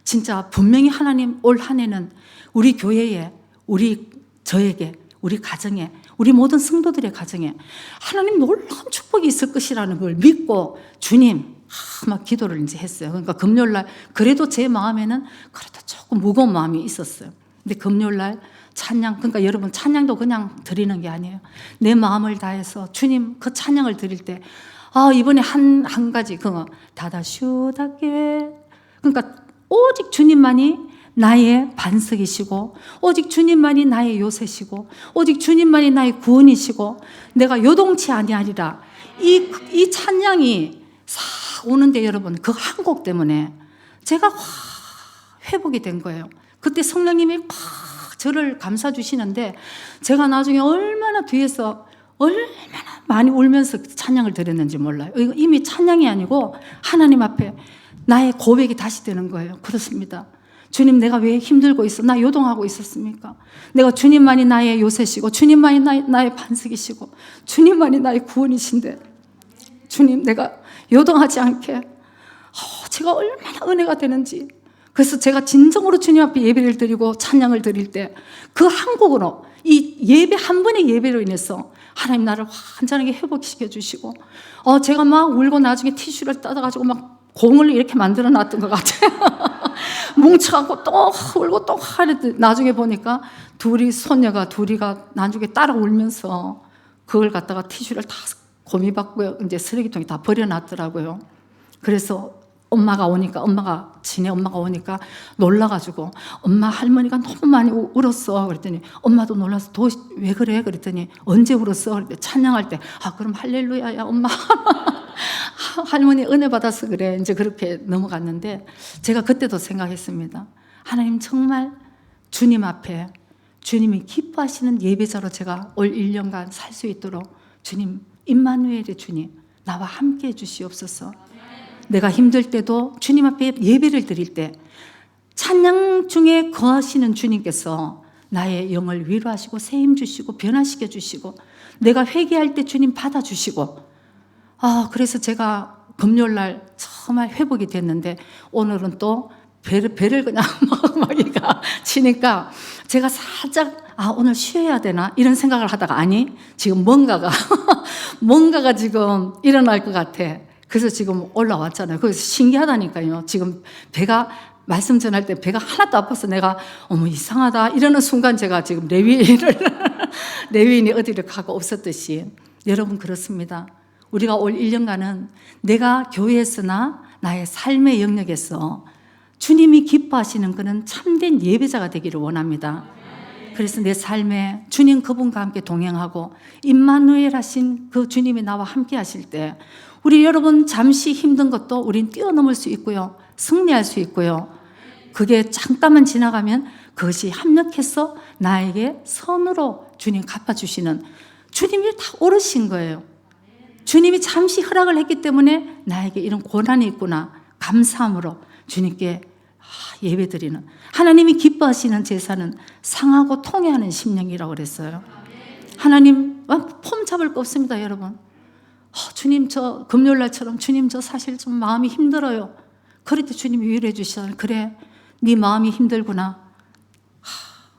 진짜 분명히 하나님 올 한 해는 우리 교회에 저에게 우리 가정에 우리 모든 성도들의 가정에 하나님 놀라운 축복이 있을 것이라는 걸 믿고 주님 막 기도를 이제 했어요. 그러니까 금요일날 그래도 제 마음에는 그래도 조금 무거운 마음이 있었어요. 근데 금요일날 찬양, 그러니까 여러분 찬양도 그냥 드리는 게 아니에요. 내 마음을 다해서 주님 그 찬양을 드릴 때 이번에 한 가지 다다슈다게 그러니까 오직 주님만이 나의 반석이시고 오직 주님만이 나의 요새시고 오직 주님만이 나의 구원이시고 내가 요동치 아니하리라. 이 찬양이 싹 오는데 여러분 그 한 곡 때문에 제가 회복이 된 거예요. 그때 성령님이 저를 감싸 주시는데 제가 나중에 얼마나 뒤에서 얼마나 많이 울면서 찬양을 드렸는지 몰라요. 이거 이미 찬양이 아니고 하나님 앞에 나의 고백이 다시 되는 거예요. 그렇습니다. 주님 내가 왜 힘들고 있어? 나 요동하고 있었습니까? 내가 주님만이 나의 요새시고 주님만이 나의 반석이시고 주님만이 나의 구원이신데 주님 내가 요동하지 않게 제가 얼마나 은혜가 되는지. 그래서 제가 진정으로 주님 앞에 예배를 드리고 찬양을 드릴 때 그 한 곡으로 이 예배 한 번의 예배로 인해서 하나님 나를 완전하게 회복시켜 주시고 제가 막 울고 나중에 티슈를 뜯어가지고 막 공을 이렇게 만들어 놨던 것 같아요. 뭉쳐갖고 또 울고 또 하랬더니 나중에 보니까 소녀가 둘이가 나중에 따라 울면서 그걸 갖다가 티슈를 다 고미 받고 이제 쓰레기통에 다 버려놨더라고요. 그래서 지네 엄마가 오니까 놀라가지고 엄마 할머니가 너무 많이 울었어. 그랬더니 엄마도 놀라서 왜 그래? 그랬더니 언제 울었어? 그랬더니 찬양할 때 그럼 할렐루야야 엄마. 할머니 은혜 받아서 그래. 이제 그렇게 넘어갔는데 제가 그때도 생각했습니다. 하나님 정말 주님 앞에 주님이 기뻐하시는 예배자로 제가 올 1년간 살 수 있도록 주님 임마누엘의 주님 나와 함께 해 주시옵소서. 내가 힘들 때도 주님 앞에 예배를 드릴 때 찬양 중에 거하시는 주님께서 나의 영을 위로하시고 세임 주시고 변화시켜 주시고 내가 회개할 때 주님 받아주시고 그래서 제가 금요일날 정말 회복이 됐는데 오늘은 또 배를 그냥 막 치니까 제가 살짝 오늘 쉬어야 되나 이런 생각을 하다가 아니 지금 뭔가가 지금 일어날 것 같아. 그래서 지금 올라왔잖아요. 그래서 신기하다니까요. 지금 배가 말씀 전할 때 배가 하나도 아파서 내가 어머 이상하다 이러는 순간 제가 지금 레위인이 어디를 가고 없었듯이 여러분 그렇습니다. 우리가 올 1년간은 내가 교회에서나 나의 삶의 영역에서 주님이 기뻐하시는 그런 참된 예배자가 되기를 원합니다. 그래서 내 삶에 주님 그분과 함께 동행하고 임마누엘 하신 그 주님이 나와 함께 하실 때 우리 여러분 잠시 힘든 것도 우린 뛰어넘을 수 있고요. 승리할 수 있고요. 그게 잠깐만 지나가면 그것이 합력해서 나에게 선으로 주님 갚아주시는 주님이 다 오르신 거예요. 주님이 잠시 허락을 했기 때문에 나에게 이런 고난이 있구나. 감사함으로 주님께 예배드리는 하나님이 기뻐하시는 제사는 상하고 통회하는 심령이라고 그랬어요. 하나님 폼 잡을 거 없습니다. 여러분 주님 저 금요일날처럼 주님 저 사실 좀 마음이 힘들어요. 그럴 때 주님이 위로해 주시잖아요. 그래 네 마음이 힘들구나.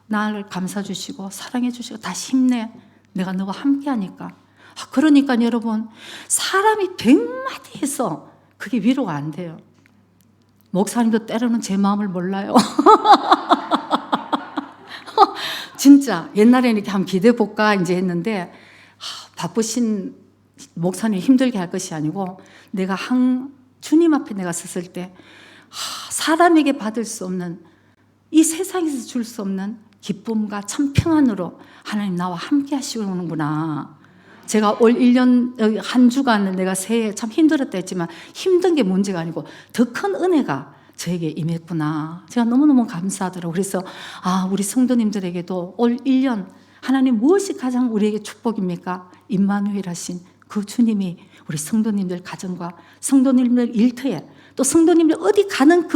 나를 감싸 주시고 사랑해 주시고 다시 힘내. 내가 너와 함께 하니까. 그러니까 여러분 사람이 100마디 해서 그게 위로가 안 돼요. 목사님도 때로는 제 마음을 몰라요. 진짜 옛날에는 이렇게 한번 기대해 볼까 이제 했는데 바쁘신 목사님 힘들게 할 것이 아니고 내가 주님 앞에 내가 섰을 때 사람에게 받을 수 없는 이 세상에서 줄 수 없는 기쁨과 참 평안으로 하나님 나와 함께 하시는구나. 제가 올 1년 한 주간을 내가 새해 참 힘들었다 했지만 힘든 게 문제가 아니고 더 큰 은혜가 저에게 임했구나. 제가 너무너무 감사하더라고요. 그래서 우리 성도님들에게도 올 1년 하나님 무엇이 가장 우리에게 축복입니까? 임마누엘 하신 그 주님이 우리 성도님들 가정과 성도님들 일터에 또 성도님들 어디 가는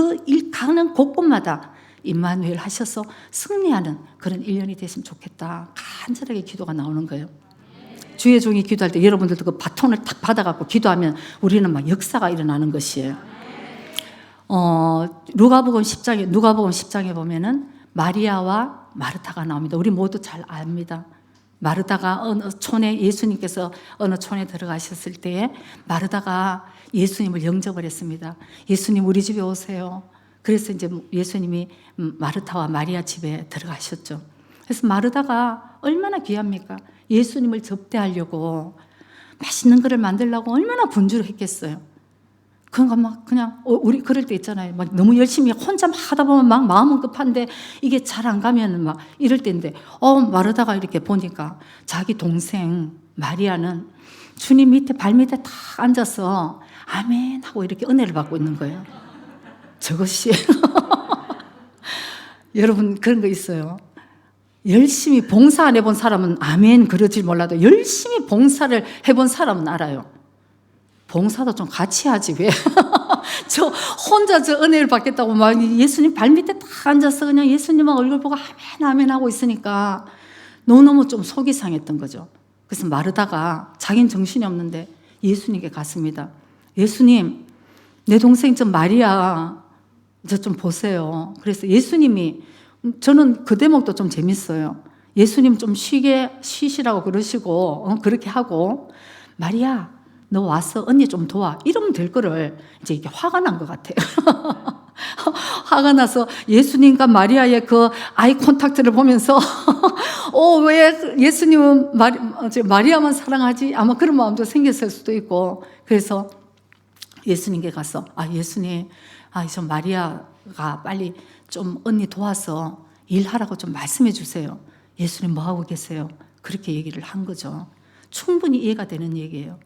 가는 곳곳마다 임마누엘 하셔서 승리하는 그런 1년이 됐으면 좋겠다. 간절하게 기도가 나오는 거예요. 주의 종이 기도할 때 여러분들도 그 바톤을 탁 받아갖고 기도하면 우리는 막 역사가 일어나는 것이에요. 누가복음 10장에 보면은 마리아와 마르타가 나옵니다. 우리 모두 잘 압니다. 마르다가 예수님께서 어느 촌에 들어가셨을 때에 마르다가 예수님을 영접을 했습니다. 예수님 우리 집에 오세요. 그래서 이제 예수님이 마르타와 마리아 집에 들어가셨죠. 그래서 마르다가 얼마나 귀합니까? 예수님을 접대하려고 맛있는 거를 만들려고 얼마나 분주를 했겠어요. 그러니까 막 그냥 우리 그럴 때 있잖아요. 막 너무 열심히 혼자 막 하다 보면 막 마음은 급한데 이게 잘 안 가면 막 이럴 때인데 마르다가 이렇게 보니까 자기 동생 마리아는 주님 밑에 발 밑에 탁 앉아서 아멘 하고 이렇게 은혜를 받고 있는 거예요. 저것이 여러분 그런 거 있어요. 열심히 봉사 안 해본 사람은 아멘 그러지 몰라도 열심히 봉사를 해본 사람은 알아요. 봉사도 좀 같이 하지 왜? 저 혼자 저 은혜를 받겠다고 막 예수님 발밑에 딱 앉아서 그냥 예수님만 얼굴 보고 아멘 아멘 하고 있으니까 너무너무 좀 속이 상했던 거죠. 그래서 마르다가 자기는 정신이 없는데 예수님께 갔습니다. 예수님 내 동생 좀 마리아 저 좀 보세요. 그래서 예수님이 저는 그 대목도 좀 재밌어요. 예수님 좀 쉬시라고 그러시고 그렇게 하고 마리아 너 와서 언니 좀 도와 이러면 될 거를 이제 이게 화가 난 것 같아요. 화가 나서 예수님과 마리아의 그 아이 콘탁트를 보면서 왜 예수님은 마리아만 사랑하지? 아마 그런 마음도 생겼을 수도 있고, 그래서 예수님께 가서 예수님, 저 마리아가 빨리 좀 언니 도와서 일하라고 좀 말씀해 주세요. 예수님 뭐 하고 계세요? 그렇게 얘기를 한 거죠. 충분히 이해가 되는 얘기예요.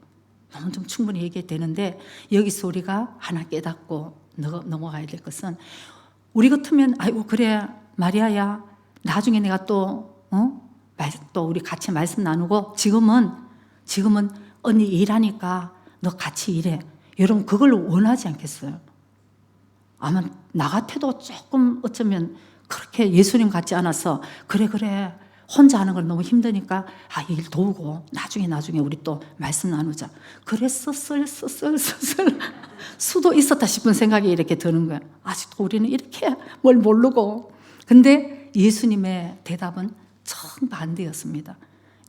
너무 좀 충분히 얘기되는데, 여기서 우리가 하나 깨닫고 넘어가야 될 것은, 우리 같으면 아이고 그래 마리아야, 나중에 내가 또 우리 같이 말씀 나누고, 지금은 언니 일하니까 너 같이 일해. 여러분 그걸 원하지 않겠어요? 아마 나 같아도 조금 어쩌면 그렇게 예수님 같지 않아서 그래 혼자 하는 걸 너무 힘드니까 일 도우고 나중에 우리 또 말씀 나누자. 그랬었을 수도 있었다 싶은 생각이 이렇게 드는 거예요. 아직도 우리는 이렇게 뭘 모르고. 근데 예수님의 대답은 정반대였습니다.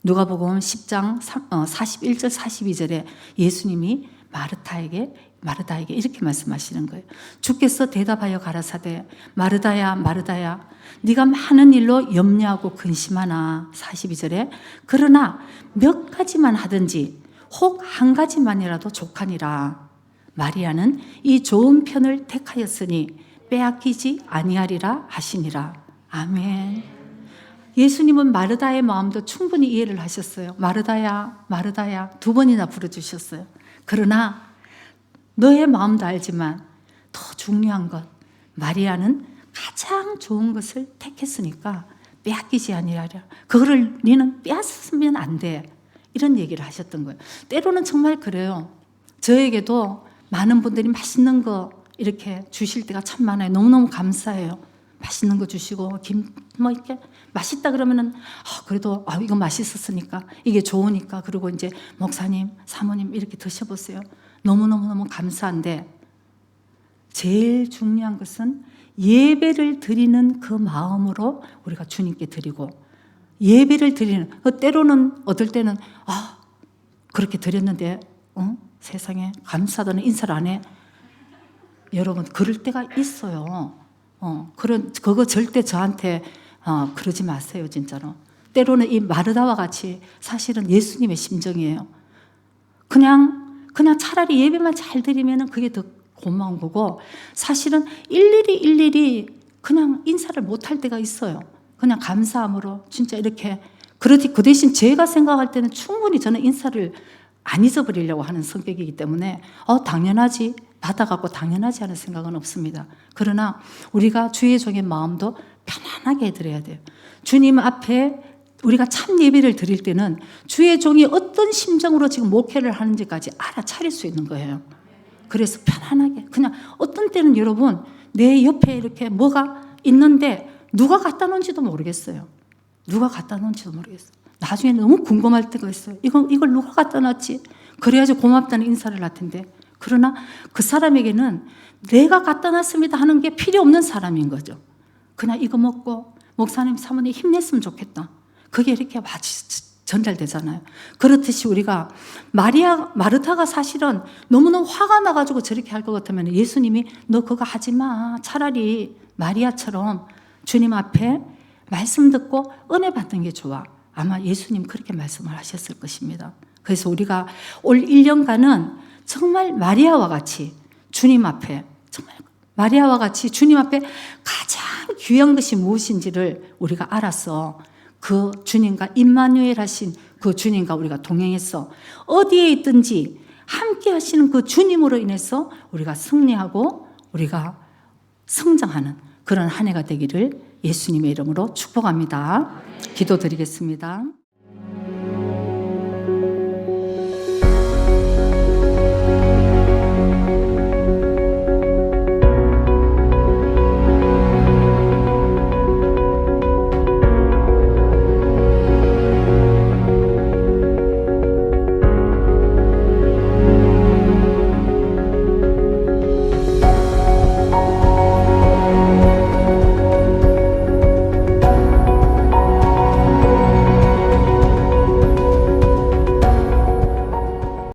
누가복음 10장 41절 42절에 예수님이 마르다에게 이렇게 말씀하시는 거예요. 주께서 대답하여 가라사대, 마르다야 마르다야, 네가 많은 일로 염려하고 근심하나. 42절에 그러나 몇 가지만 하든지 혹 한 가지만이라도 족하니라. 마리아는 이 좋은 편을 택하였으니 빼앗기지 아니하리라 하시니라. 아멘. 예수님은 마르다의 마음도 충분히 이해를 하셨어요. 마르다야 마르다야 2번이나 부르주셨어요. 그러나 너의 마음도 알지만 더 중요한 것, 마리아는 가장 좋은 것을 택했으니까 빼앗기지 아니하리라. 그거를 너는 빼앗으면 안 돼. 이런 얘기를 하셨던 거예요. 때로는 정말 그래요. 저에게도 많은 분들이 맛있는 거 이렇게 주실 때가 참 많아요. 너무너무 감사해요. 맛있는 거 주시고 이렇게 맛있다 그러면은 그래도 이거 맛있었으니까, 이게 좋으니까, 그리고 이제 목사님, 사모님 이렇게 드셔보세요. 너무 감사한데, 제일 중요한 것은 예배를 드리는 그 마음으로 우리가 주님께 드리고, 예배를 드리는, 때로는 어떨 때는 그렇게 드렸는데 세상에 감사하다는 인사를 안 해. 여러분 그럴 때가 있어요. 그거 절대 저한테 그러지 마세요. 진짜로. 때로는 이 마르다와 같이 사실은 예수님의 심정이에요. 그냥 차라리 예배만 잘 드리면 그게 더 고마운 거고, 사실은 일일이 그냥 인사를 못할 때가 있어요. 그냥 감사함으로 진짜 이렇게. 그렇지, 그 대신 제가 생각할 때는 충분히 저는 인사를 안 잊어버리려고 하는 성격이기 때문에 당연하지, 받아갖고 당연하지 하는 생각은 없습니다. 그러나 우리가 주의 종의 마음도 편안하게 해드려야 돼요. 주님 앞에 우리가 참 예배를 드릴 때는 주의 종이 어떤 심정으로 지금 목회를 하는지까지 알아차릴 수 있는 거예요. 그래서 편안하게, 그냥 어떤 때는 여러분 내 옆에 이렇게 뭐가 있는데 누가 갖다 놓은지도 모르겠어요. 나중에 너무 궁금할 때가 있어요. 이걸 누가 갖다 놨지? 그래야지 고맙다는 인사를 할 텐데. 그러나 그 사람에게는 내가 갖다 놨습니다 하는 게 필요 없는 사람인 거죠. 그냥 이거 먹고 목사님, 사모님 힘냈으면 좋겠다. 그게 이렇게 전달되잖아요. 그렇듯이 우리가 마르다가 사실은 너무너무 화가 나가지고 저렇게 할 것 같으면 예수님이 너 그거 하지 마. 차라리 마리아처럼 주님 앞에 말씀 듣고 은혜 받는 게 좋아. 아마 예수님 그렇게 말씀을 하셨을 것입니다. 그래서 우리가 올 1년간은 정말 마리아와 같이 주님 앞에, 주님 앞에 가장 귀한 것이 무엇인지를 우리가 알아서 그 주님과 임마누엘 하신 그 주님과 우리가 동행해서 어디에 있든지 함께 하시는 그 주님으로 인해서 우리가 승리하고 우리가 성장하는 그런 한 해가 되기를 예수님의 이름으로 축복합니다. 기도드리겠습니다.